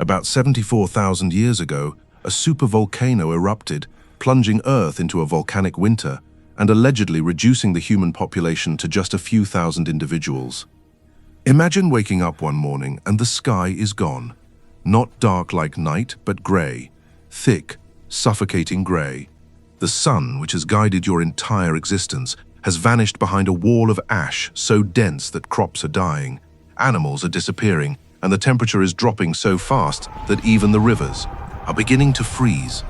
About 74,000 years ago, a supervolcano erupted, plunging Earth into a volcanic winter and allegedly reducing the human population to just a few thousand individuals. Imagine waking up one morning and the sky is gone. Not dark like night, but grey. Thick, suffocating grey. The sun, which has guided your entire existence, has vanished behind a wall of ash so dense that crops are dying, animals are disappearing, and the temperature is dropping so fast that even the rivers are beginning to freeze.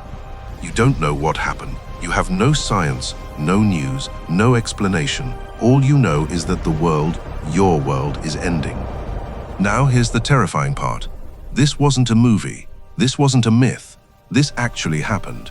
You don't know what happened. You have no science, no news, no explanation. All you know is that the world, your world, is ending. Now here's the terrifying part. This wasn't a movie. This wasn't a myth. This actually happened.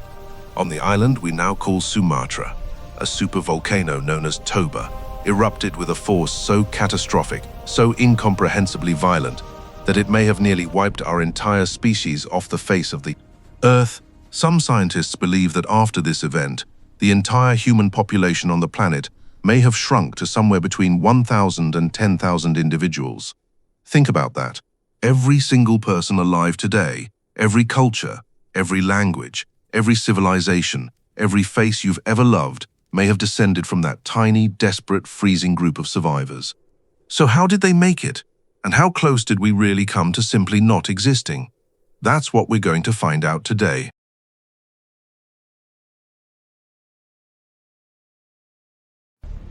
On the island we now call Sumatra, a supervolcano known as Toba erupted with a force so catastrophic, so incomprehensibly violent, that it may have nearly wiped our entire species off the face of the Earth. Some scientists believe that after this event, the entire human population on the planet may have shrunk to somewhere between 1,000 and 10,000 individuals. Think about that. Every single person alive today, every culture, every language, every civilization, every face you've ever loved may have descended from that tiny, desperate, freezing group of survivors. So how did they make it? And how close did we really come to simply not existing? That's what we're going to find out today.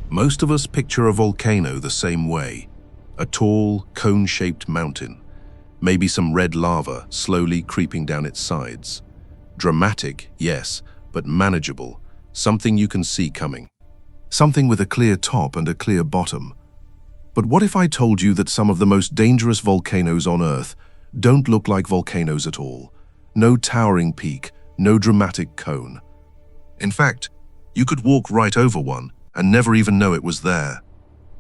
Most of us picture a volcano the same way. A tall, cone-shaped mountain. Maybe some red lava slowly creeping down its sides. Dramatic, yes, but manageable. Something you can see coming. Something with a clear top and a clear bottom. But what if I told you that some of the most dangerous volcanoes on Earth don't look like volcanoes at all? No towering peak, no dramatic cone. In fact, you could walk right over one and never even know it was there.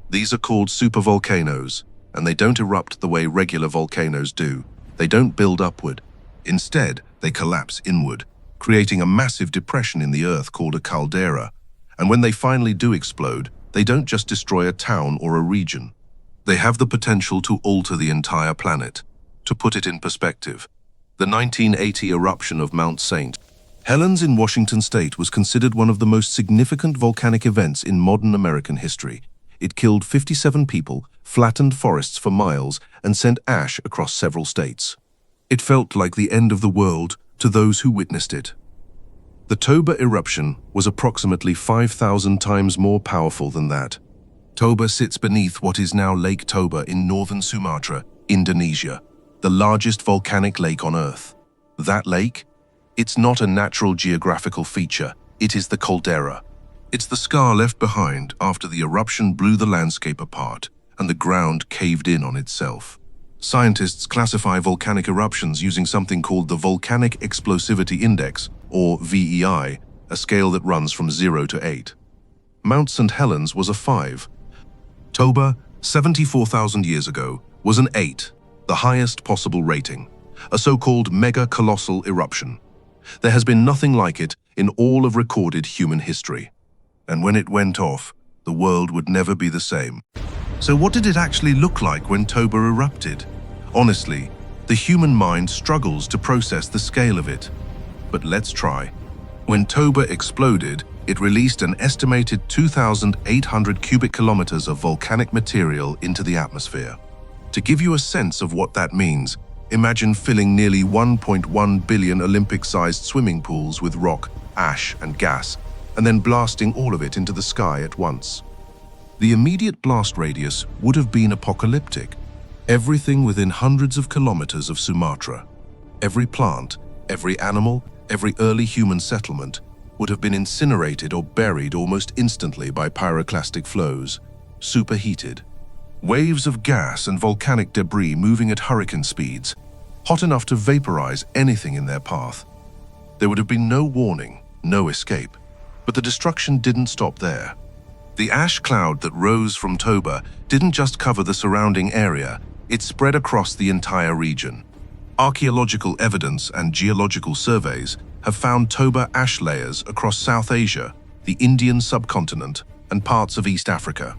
These are called supervolcanoes, and they don't erupt the way regular volcanoes do. They don't build upward. Instead, they collapse inward, creating a massive depression in the Earth called a caldera. And when they finally do explode, they don't just destroy a town or a region. They have the potential to alter the entire planet. To put it in perspective, the 1980 eruption of Mount St. Helens in Washington state was considered one of the most significant volcanic events in modern American history. It killed 57 people, flattened forests for miles, and sent ash across several states. It felt like the end of the world to those who witnessed it. The Toba eruption was approximately 5,000 times more powerful than that. Toba sits beneath what is now Lake Toba in northern Sumatra, Indonesia, the largest volcanic lake on Earth. That lake? It's not a natural geographical feature, it is the caldera. It's the scar left behind after the eruption blew the landscape apart and the ground caved in on itself. Scientists classify volcanic eruptions using something called the Volcanic Explosivity Index, or VEI, a scale that runs from 0 to 8. Mount St. Helens was a 5. Toba, 74,000 years ago, was an 8, the highest possible rating, a so-called mega-colossal eruption. There has been nothing like it in all of recorded human history. And when it went off, the world would never be the same. So what did it actually look like when Toba erupted? Honestly, the human mind struggles to process the scale of it. But let's try. When Toba exploded, it released an estimated 2,800 cubic kilometers of volcanic material into the atmosphere. To give you a sense of what that means, imagine filling nearly 1.1 billion Olympic-sized swimming pools with rock, ash, and gas, and then blasting all of it into the sky at once. The immediate blast radius would have been apocalyptic. Everything within hundreds of kilometers of Sumatra, every plant, every animal, every early human settlement would have been incinerated or buried almost instantly by pyroclastic flows, superheated. Waves of gas and volcanic debris moving at hurricane speeds, hot enough to vaporize anything in their path. There would have been no warning, no escape. But the destruction didn't stop there. The ash cloud that rose from Toba didn't just cover the surrounding area, it spread across the entire region. Archaeological evidence and geological surveys have found Toba ash layers across South Asia, the Indian subcontinent, and parts of East Africa.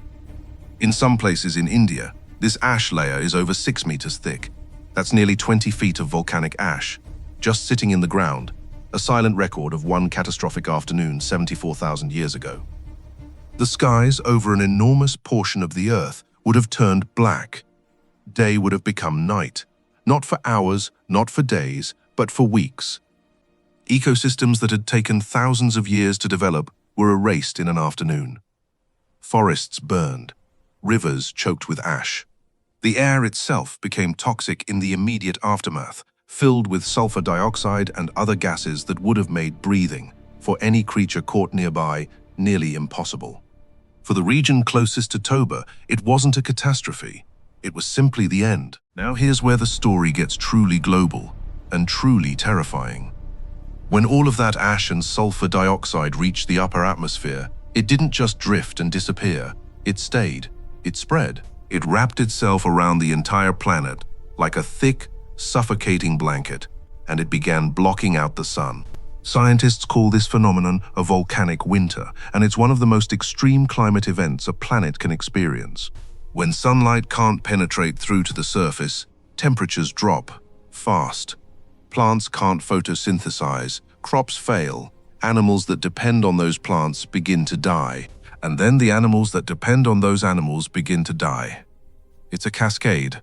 In some places in India, this ash layer is over 6 meters thick. That's nearly 20 feet of volcanic ash, just sitting in the ground, a silent record of one catastrophic afternoon 74,000 years ago. The skies over an enormous portion of the Earth would have turned black. Day would have become night, not for hours, not for days, but for weeks. Ecosystems that had taken thousands of years to develop were erased in an afternoon. Forests burned, rivers choked with ash. The air itself became toxic in the immediate aftermath, filled with sulfur dioxide and other gases that would have made breathing, for any creature caught nearby, nearly impossible. For the region closest to Toba, it wasn't a catastrophe. It was simply the end. Now here's where the story gets truly global and truly terrifying. When all of that ash and sulfur dioxide reached the upper atmosphere, it didn't just drift and disappear. It stayed. It spread. It wrapped itself around the entire planet like a thick, suffocating blanket, and it began blocking out the sun. Scientists call this phenomenon a volcanic winter, and it's one of the most extreme climate events a planet can experience. When sunlight can't penetrate through to the surface, temperatures drop fast. Plants can't photosynthesize, crops fail, animals that depend on those plants begin to die, and then the animals that depend on those animals begin to die. It's a cascade,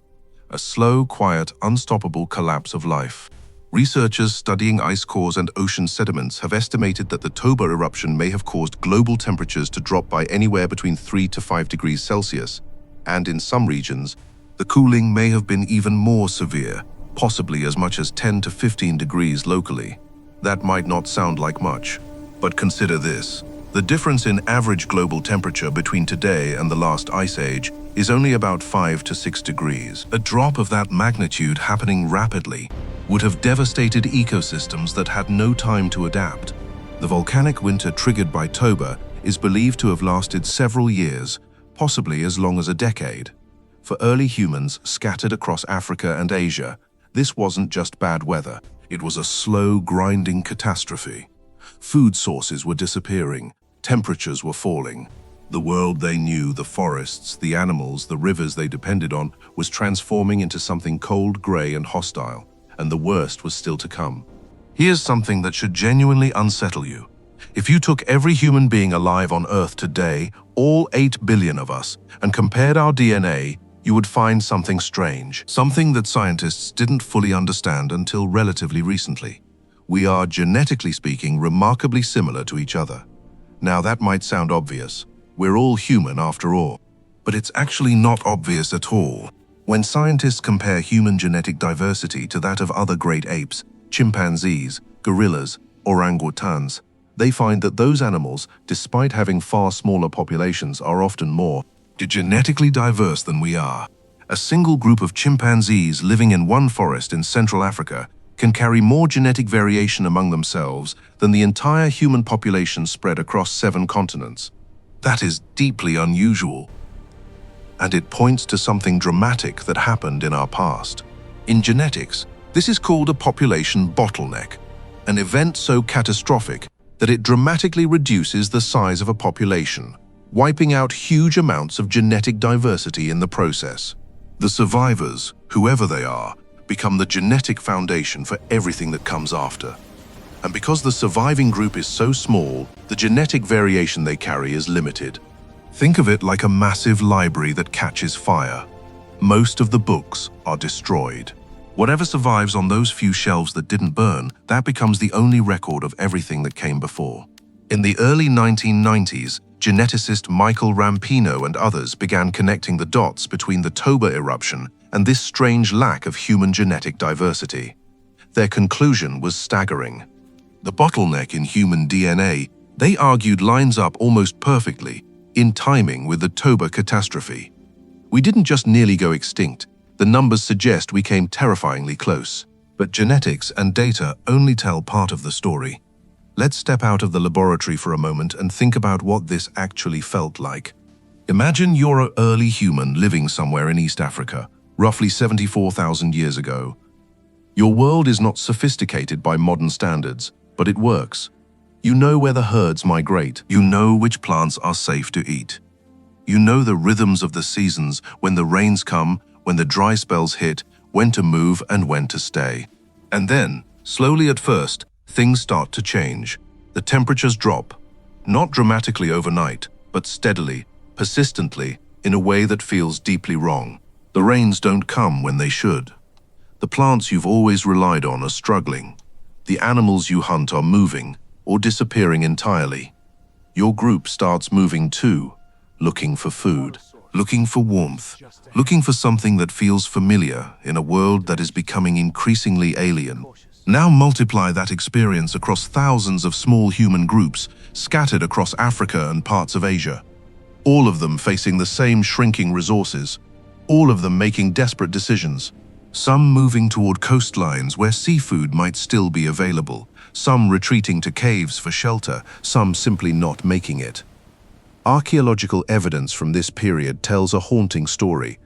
a slow, quiet, unstoppable collapse of life. Researchers studying ice cores and ocean sediments have estimated that the Toba eruption may have caused global temperatures to drop by anywhere between 3 to 5 degrees Celsius, and in some regions, the cooling may have been even more severe, possibly as much as 10 to 15 degrees locally. That might not sound like much, but consider this. The difference in average global temperature between today and the last ice age is only about 5 to 6 degrees. A drop of that magnitude happening rapidly would have devastated ecosystems that had no time to adapt. The volcanic winter triggered by Toba is believed to have lasted several years, possibly as long as a decade. For early humans scattered across Africa and Asia, this wasn't just bad weather. It was a slow, grinding catastrophe. Food sources were disappearing, temperatures were falling. The world they knew, the forests, the animals, the rivers they depended on, was transforming into something cold, grey and hostile, and the worst was still to come. Here's something that should genuinely unsettle you. If you took every human being alive on Earth today, all 8 billion of us, and compared our DNA, you would find something strange, something that scientists didn't fully understand until relatively recently. We are, genetically speaking, remarkably similar to each other. Now that might sound obvious. We're all human after all. But it's actually not obvious at all. When scientists compare human genetic diversity to that of other great apes, chimpanzees, gorillas, orangutans, they find that those animals, despite having far smaller populations, are often more genetically diverse than we are. A single group of chimpanzees living in one forest in Central Africa can carry more genetic variation among themselves than the entire human population spread across 7 continents. That is deeply unusual. And it points to something dramatic that happened in our past. In genetics, this is called a population bottleneck, an event so catastrophic that it dramatically reduces the size of a population, wiping out huge amounts of genetic diversity in the process. The survivors, whoever they are, become the genetic foundation for everything that comes after. And because the surviving group is so small, the genetic variation they carry is limited. Think of it like a massive library that catches fire. Most of the books are destroyed. Whatever survives on those few shelves that didn't burn, that becomes the only record of everything that came before. In the early 1990s, geneticist Michael Rampino and others began connecting the dots between the Toba eruption and this strange lack of human genetic diversity. Their conclusion was staggering. The bottleneck in human DNA, they argued, lines up almost perfectly, in timing with the Toba catastrophe. We didn't just nearly go extinct, the numbers suggest we came terrifyingly close. But genetics and data only tell part of the story. Let's step out of the laboratory for a moment and think about what this actually felt like. Imagine you're an early human living somewhere in East Africa, roughly 74,000 years ago. Your world is not sophisticated by modern standards, but it works. You know where the herds migrate. You know which plants are safe to eat. You know the rhythms of the seasons, when the rains come, when the dry spells hit, when to move and when to stay. And then, slowly at first, things start to change. The temperatures drop, not dramatically overnight, but steadily, persistently, in a way that feels deeply wrong. The rains don't come when they should. The plants you've always relied on are struggling. The animals you hunt are moving, or disappearing entirely. Your group starts moving too, looking for food, looking for warmth, looking for something that feels familiar in a world that is becoming increasingly alien. Now multiply that experience across thousands of small human groups scattered across Africa and parts of Asia. All of them facing the same shrinking resources, all of them making desperate decisions. Some moving toward coastlines where seafood might still be available, some retreating to caves for shelter, some simply not making it. Archaeological evidence from this period tells a haunting story.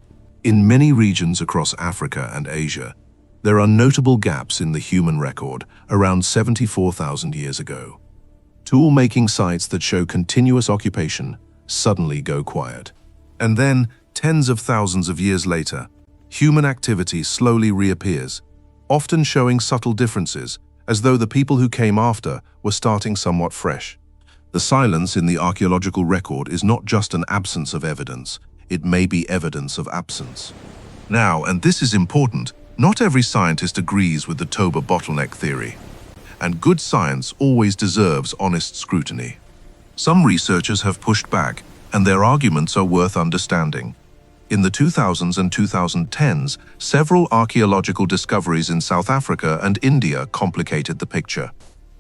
In many regions across Africa and Asia, there are notable gaps in the human record around 74,000 years ago. Tool-making sites that show continuous occupation suddenly go quiet. And then, tens of thousands of years later, human activity slowly reappears, often showing subtle differences, as though the people who came after were starting somewhat fresh. The silence in the archaeological record is not just an absence of evidence, it may be evidence of absence. Now, and this is important, not every scientist agrees with the Toba bottleneck theory, and good science always deserves honest scrutiny. Some researchers have pushed back, and their arguments are worth understanding. In the 2000s and 2010s, several archaeological discoveries in South Africa and India complicated the picture.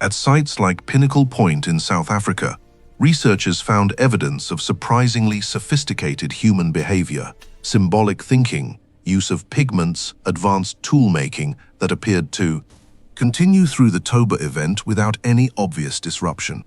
At sites like Pinnacle Point in South Africa, researchers found evidence of surprisingly sophisticated human behavior, symbolic thinking, use of pigments, advanced tool-making that appeared to continue through the Toba event without any obvious disruption.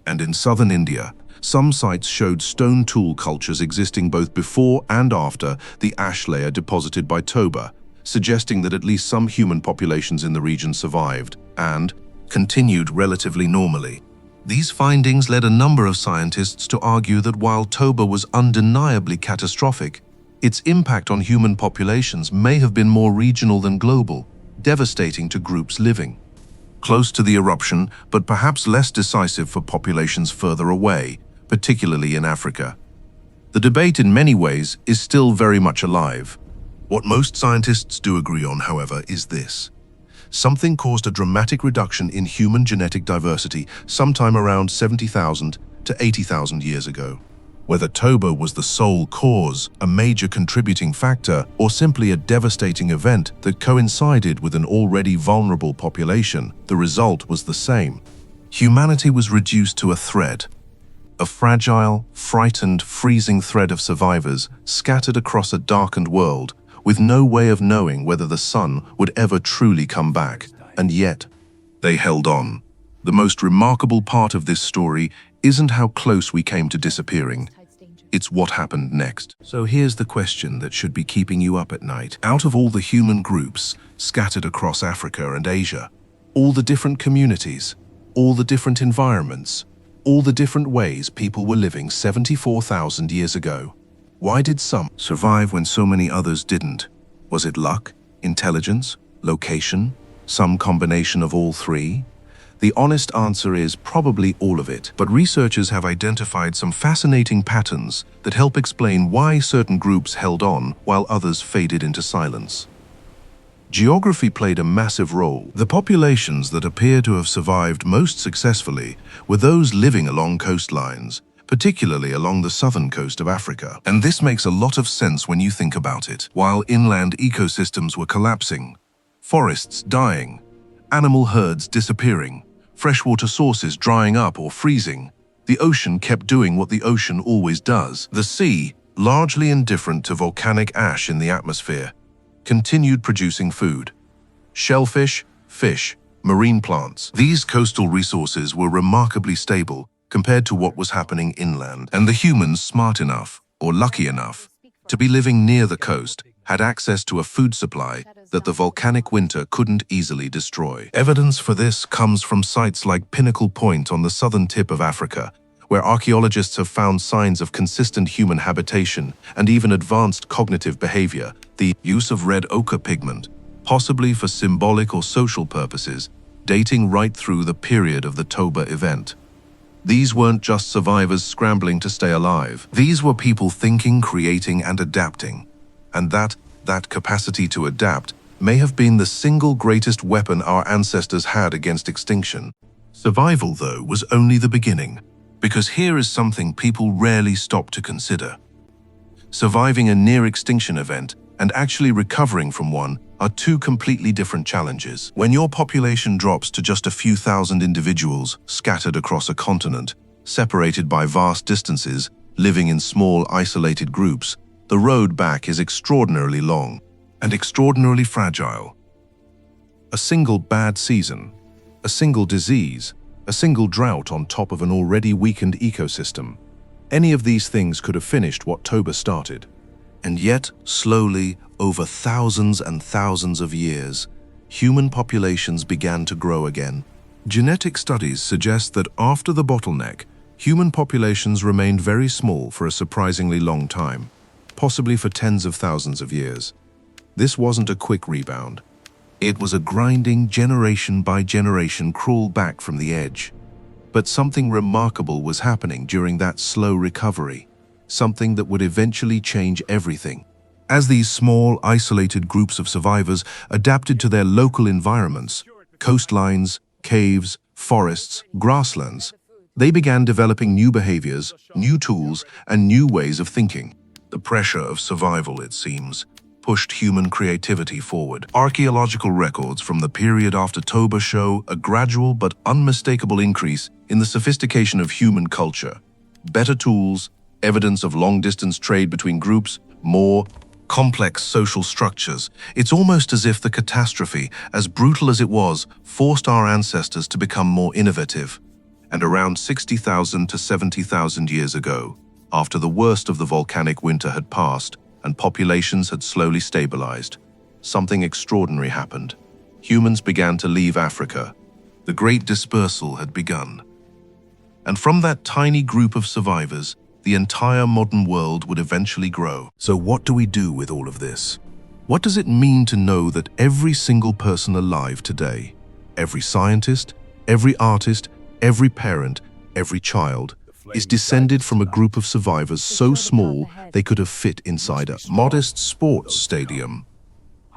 And in southern India, some sites showed stone tool cultures existing both before and after the ash layer deposited by Toba, suggesting that at least some human populations in the region survived and continued relatively normally. These findings led a number of scientists to argue that while Toba was undeniably catastrophic, its impact on human populations may have been more regional than global, devastating to groups living close to the eruption, but perhaps less decisive for populations further away, particularly in Africa. The debate in many ways is still very much alive. What most scientists do agree on, however, is this. Something caused a dramatic reduction in human genetic diversity sometime around 70,000 to 80,000 years ago. Whether Toba was the sole cause, a major contributing factor, or simply a devastating event that coincided with an already vulnerable population, the result was the same. Humanity was reduced to a thread. A fragile, frightened, freezing thread of survivors scattered across a darkened world, with no way of knowing whether the sun would ever truly come back, and yet they held on. The most remarkable part of this story isn't how close we came to disappearing. It's what happened next. So here's the question that should be keeping you up at night. Out of all the human groups scattered across Africa and Asia, all the different communities, all the different environments, all the different ways people were living 74,000 years ago, why did some survive when so many others didn't? Was it luck, intelligence, location, some combination of all three? The honest answer is probably all of it, but researchers have identified some fascinating patterns that help explain why certain groups held on while others faded into silence. Geography played a massive role. The populations that appear to have survived most successfully were those living along coastlines, particularly along the southern coast of Africa. And this makes a lot of sense when you think about it. While inland ecosystems were collapsing, forests dying, animal herds disappearing, freshwater sources drying up or freezing, the ocean kept doing what the ocean always does. The sea, largely indifferent to volcanic ash in the atmosphere, continued producing food. Shellfish, fish, marine plants. These coastal resources were remarkably stable compared to what was happening inland. And the humans smart enough, or lucky enough, to be living near the coast had access to a food supply that the volcanic winter couldn't easily destroy. Evidence for this comes from sites like Pinnacle Point on the southern tip of Africa, where archaeologists have found signs of consistent human habitation and even advanced cognitive behavior. The use of red ochre pigment, possibly for symbolic or social purposes, dating right through the period of the Toba event. These weren't just survivors scrambling to stay alive. These were people thinking, creating, and adapting. And that capacity to adapt may have been the single greatest weapon our ancestors had against extinction. Survival, though, was only the beginning, because here is something people rarely stop to consider. Surviving a near-extinction event and actually recovering from one are two completely different challenges. When your population drops to just a few thousand individuals scattered across a continent, separated by vast distances, living in small, isolated groups, the road back is extraordinarily long and extraordinarily fragile. A single bad season, a single disease, a single drought on top of an already weakened ecosystem. Any of these things could have finished what Toba started. And yet, slowly, over thousands and thousands of years, human populations began to grow again. Genetic studies suggest that after the bottleneck, human populations remained very small for a surprisingly long time, possibly for tens of thousands of years. This wasn't a quick rebound. It was a grinding, generation-by-generation crawl back from the edge. But something remarkable was happening during that slow recovery, something that would eventually change everything. As these small, isolated groups of survivors adapted to their local environments, coastlines, caves, forests, grasslands, they began developing new behaviors, new tools, and new ways of thinking. The pressure of survival, it seems, pushed human creativity forward. Archaeological records from the period after Toba show a gradual but unmistakable increase in the sophistication of human culture. Better tools, evidence of long-distance trade between groups, more complex social structures. It's almost as if the catastrophe, as brutal as it was, forced our ancestors to become more innovative. And around 60,000 to 70,000 years ago, after the worst of the volcanic winter had passed and populations had slowly stabilized, something extraordinary happened. Humans began to leave Africa. The Great Dispersal had begun. And from that tiny group of survivors, the entire modern world would eventually grow. So what do we do with all of this? What does it mean to know that every single person alive today, every scientist, every artist, every parent, every child, is descended from a group of survivors so small they could have fit inside a modest sports stadium?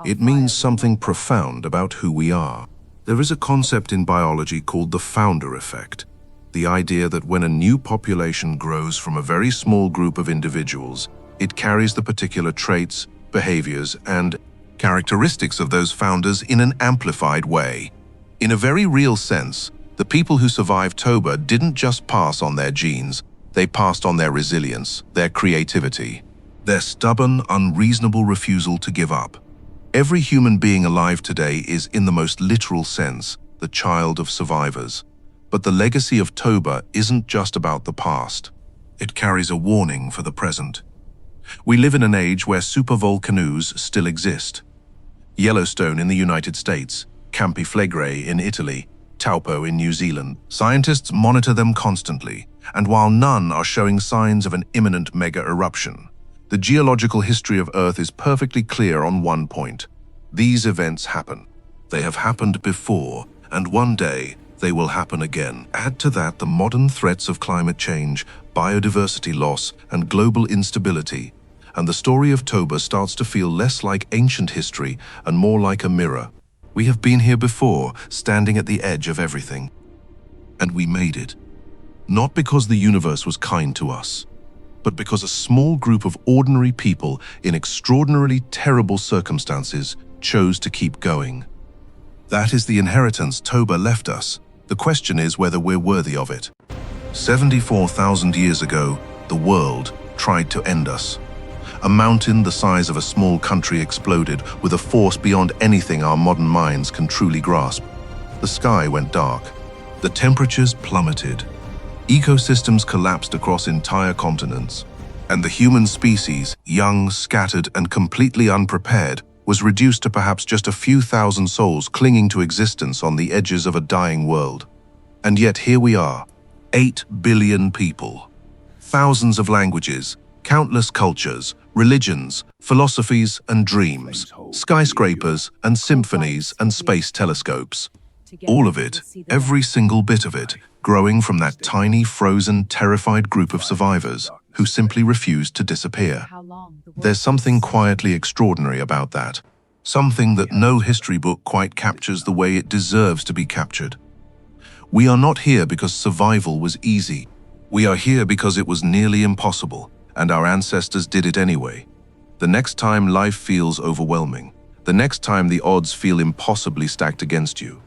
It means something profound about who we are. There is a concept in biology called the founder effect. The idea that when a new population grows from a very small group of individuals, it carries the particular traits, behaviors, and characteristics of those founders in an amplified way. In a very real sense, the people who survived Toba didn't just pass on their genes, they passed on their resilience, their creativity, their stubborn, unreasonable refusal to give up. Every human being alive today is, in the most literal sense, the child of survivors. But the legacy of Toba isn't just about the past. It carries a warning for the present. We live in an age where supervolcanoes still exist. Yellowstone in the United States, Campi Flegrei in Italy, Taupo in New Zealand. Scientists monitor them constantly, and while none are showing signs of an imminent mega-eruption, the geological history of Earth is perfectly clear on one point. These events happen. They have happened before, and one day, they will happen again. Add to that the modern threats of climate change, biodiversity loss, and global instability, and the story of Toba starts to feel less like ancient history and more like a mirror. We have been here before, standing at the edge of everything. And we made it. Not because the universe was kind to us, but because a small group of ordinary people in extraordinarily terrible circumstances chose to keep going. That is the inheritance Toba left us. The question is whether we're worthy of it. 74,000 years ago, the world tried to end us. A mountain the size of a small country exploded with a force beyond anything our modern minds can truly grasp. The sky went dark. The temperatures plummeted. Ecosystems collapsed across entire continents. And the human species, young, scattered, and completely unprepared, was reduced to perhaps just a few thousand souls clinging to existence on the edges of a dying world. And yet here we are, 8 billion people. Thousands of languages, countless cultures, religions, philosophies and dreams, skyscrapers and symphonies and space telescopes. All of it, every single bit of it, growing from that tiny, frozen, terrified group of survivors who simply refused to disappear. There's something quietly extraordinary about that. Something that no history book quite captures the way it deserves to be captured. We are not here because survival was easy. We are here because it was nearly impossible, and our ancestors did it anyway. The next time life feels overwhelming, the next time the odds feel impossibly stacked against you,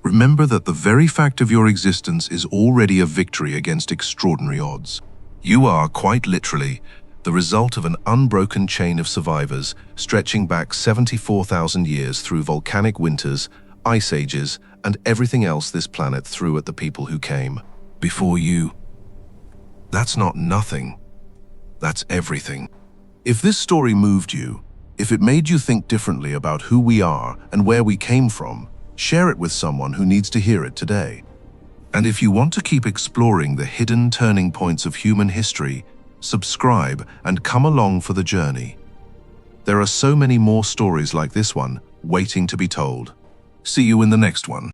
remember that the very fact of your existence is already a victory against extraordinary odds. You are, quite literally, the result of an unbroken chain of survivors stretching back 74,000 years through volcanic winters, ice ages, and everything else this planet threw at the people who came before you. That's not nothing. That's everything. If this story moved you, if it made you think differently about who we are and where we came from, share it with someone who needs to hear it today. And if you want to keep exploring the hidden turning points of human history, subscribe and come along for the journey. There are so many more stories like this one waiting to be told. See you in the next one.